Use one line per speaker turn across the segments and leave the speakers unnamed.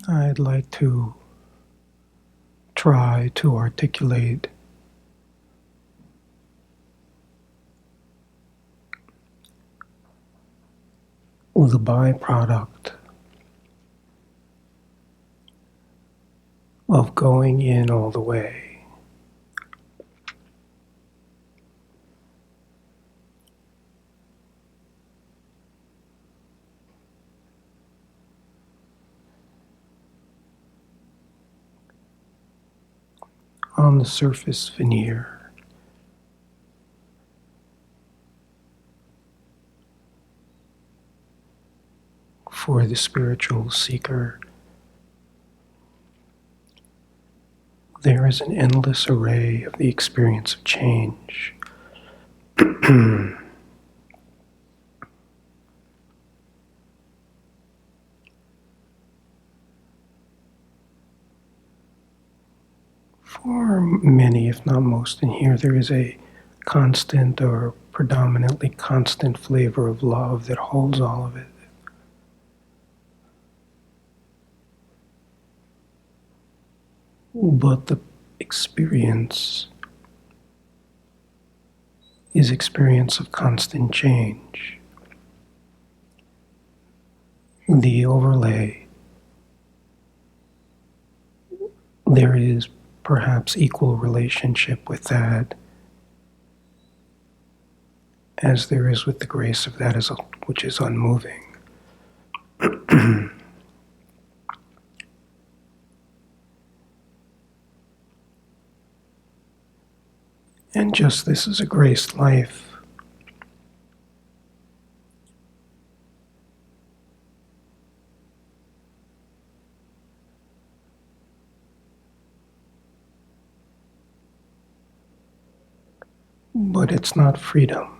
I'd like to try to articulate the byproduct of going in all the way. On the surface veneer, for the spiritual seeker, there is an endless array of the experience of change. For many, if not most in here, there is a constant or predominantly constant flavor of love that holds all of it. But the experience is experience of constant change. The overlay, there is perhaps equal relationship with that as there is with the grace of that which is unmoving. And just this is a graced life. But it's not freedom.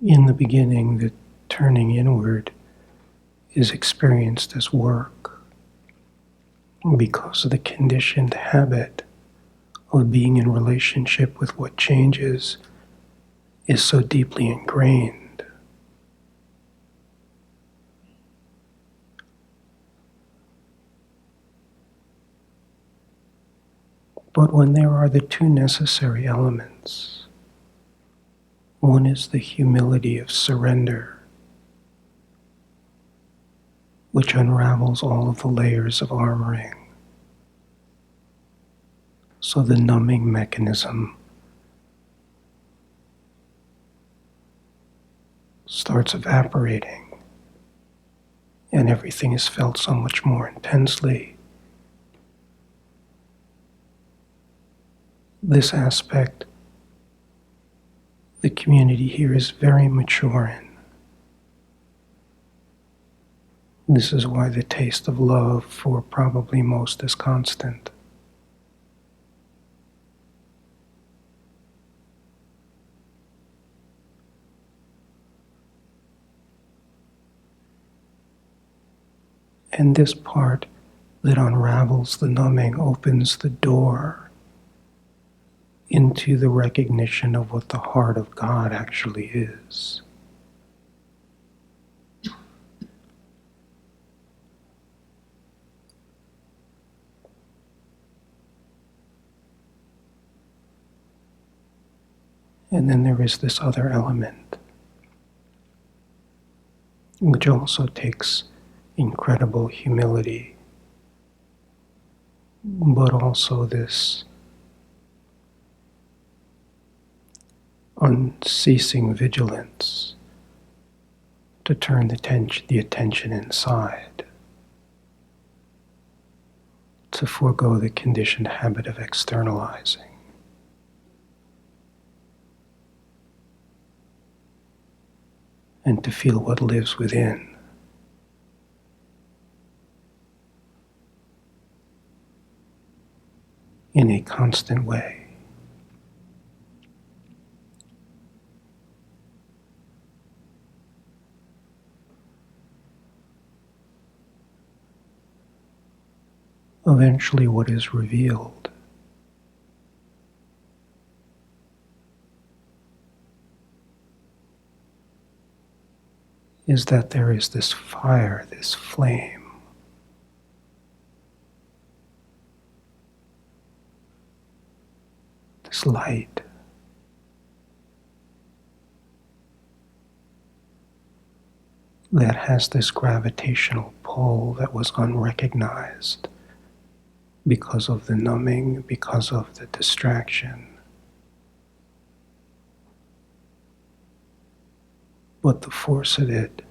In the beginning, the turning inward is experienced as work because of the conditioned habit of being in relationship with what changes is so deeply ingrained. But when there are the two necessary elements, one is the humility of surrender, which unravels all of the layers of armoring. So the numbing mechanism starts evaporating, and everything is felt so much more intensely. This aspect, the community here is very mature in. This is why the taste of love for probably most is constant. And this part that unravels the numbing opens the door into the recognition of what the heart of God actually is. And then there is this other element, which also takes incredible humility, but also this unceasing vigilance to turn the attention inside, to forego the conditioned habit of externalizing. And to feel what lives within. In a constant way. eventually what is revealed is that there is this fire, this flame, this light that has this gravitational pull that was unrecognized because of the numbing, because of the distraction. But the force of it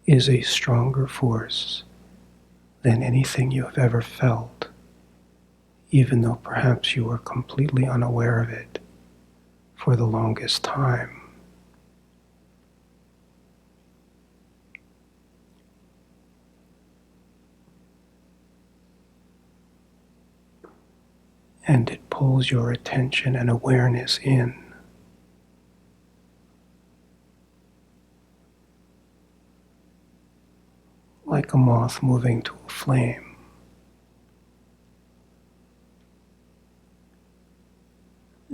is a stronger force than anything you have ever felt, even though perhaps you were completely unaware of it for the longest time. And it pulls your attention and awareness in. Like a moth moving to a flame.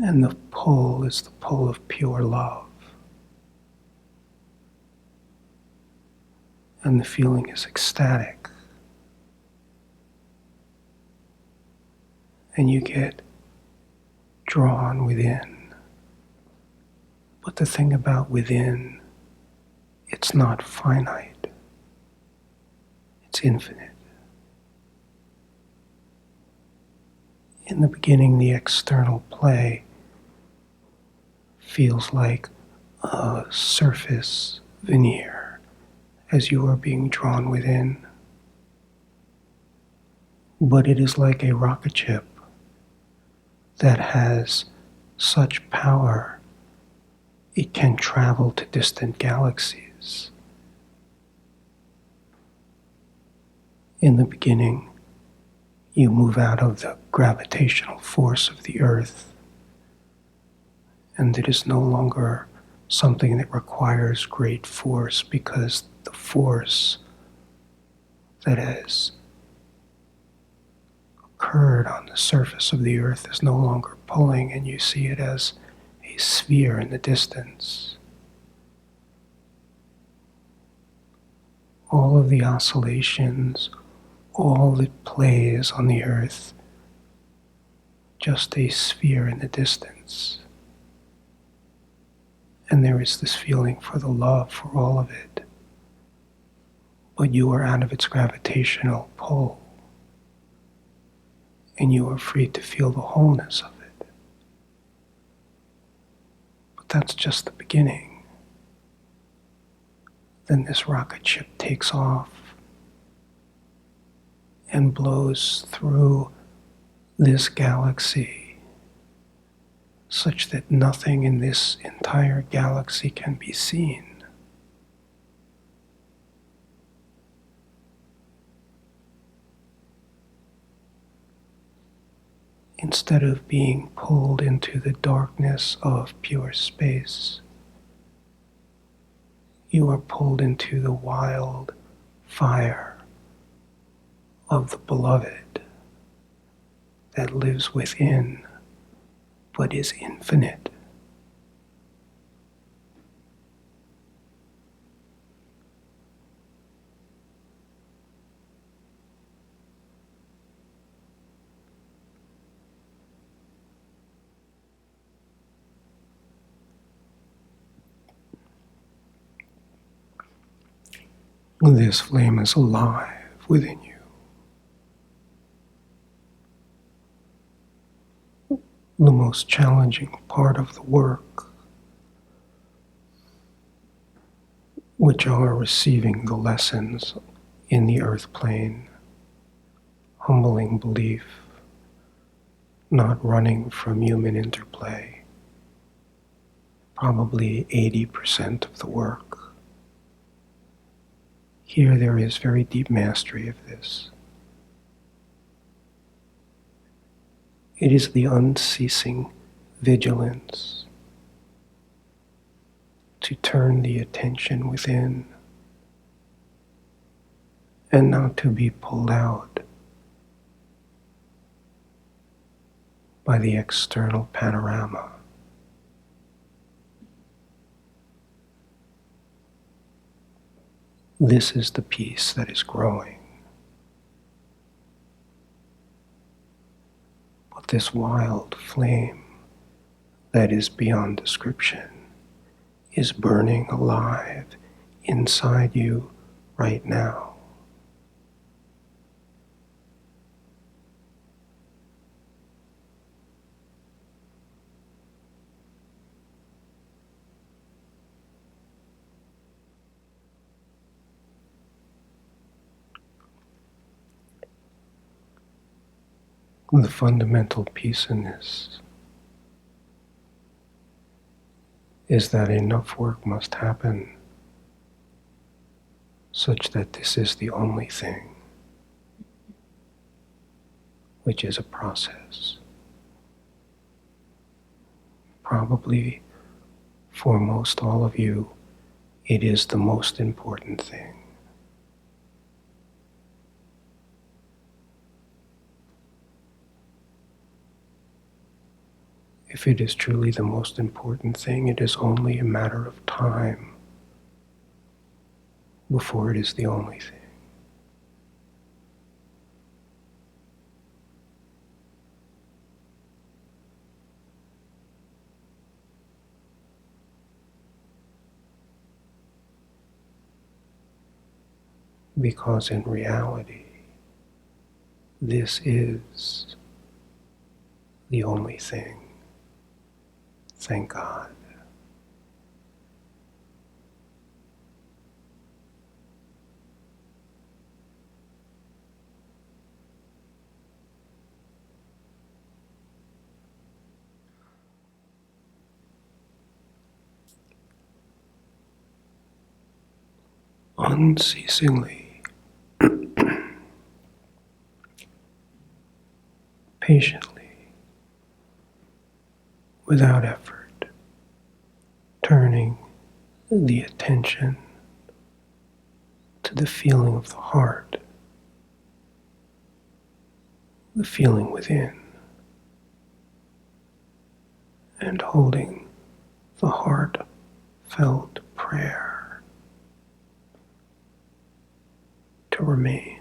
And the pull is the pull of pure love. And the feeling is ecstatic. And you get drawn within. But the thing about within, it's not finite. It's infinite. In the beginning, the external play feels like a surface veneer as you are being drawn within. But it is like a rocket ship that has such power, it can travel to distant galaxies. In the beginning, you move out of the gravitational force of the earth, and it is no longer something that requires great force because the force that has occurred on the surface of the earth is no longer pulling, and you see it as a sphere in the distance. All of the oscillations, all that plays on the earth, just a sphere in the distance. And there is this feeling for the love for all of it. But you are out of its gravitational pull. And you are free to feel the wholeness of it. But that's just the beginning. Then this rocket ship takes off and blows through this galaxy such that nothing in this entire galaxy can be seen. Instead of being pulled into the darkness of pure space, you are pulled into the wild fire of the beloved that lives within but is infinite. This flame is alive within you. The most challenging part of the work, which are receiving the lessons in the earth plane, humbling belief, not running from human interplay, probably 80% of the work. Here there is very deep mastery of this. It is the unceasing vigilance to turn the attention within and not to be pulled out by the external panorama. This is the peace that is growing. But this wild flame that is beyond description is burning alive inside you right now. The fundamental piece in this is that enough work must happen such that this is the only thing, which is a process. Probably for most all of you, it is the most important thing. If it is truly the most important thing, it is only a matter of time before it is the only thing. Because in reality, this is the only thing. Thank God. Unceasingly, patiently, without effort, turning the attention to the feeling of the heart, the feeling within, and holding the heartfelt prayer to remain.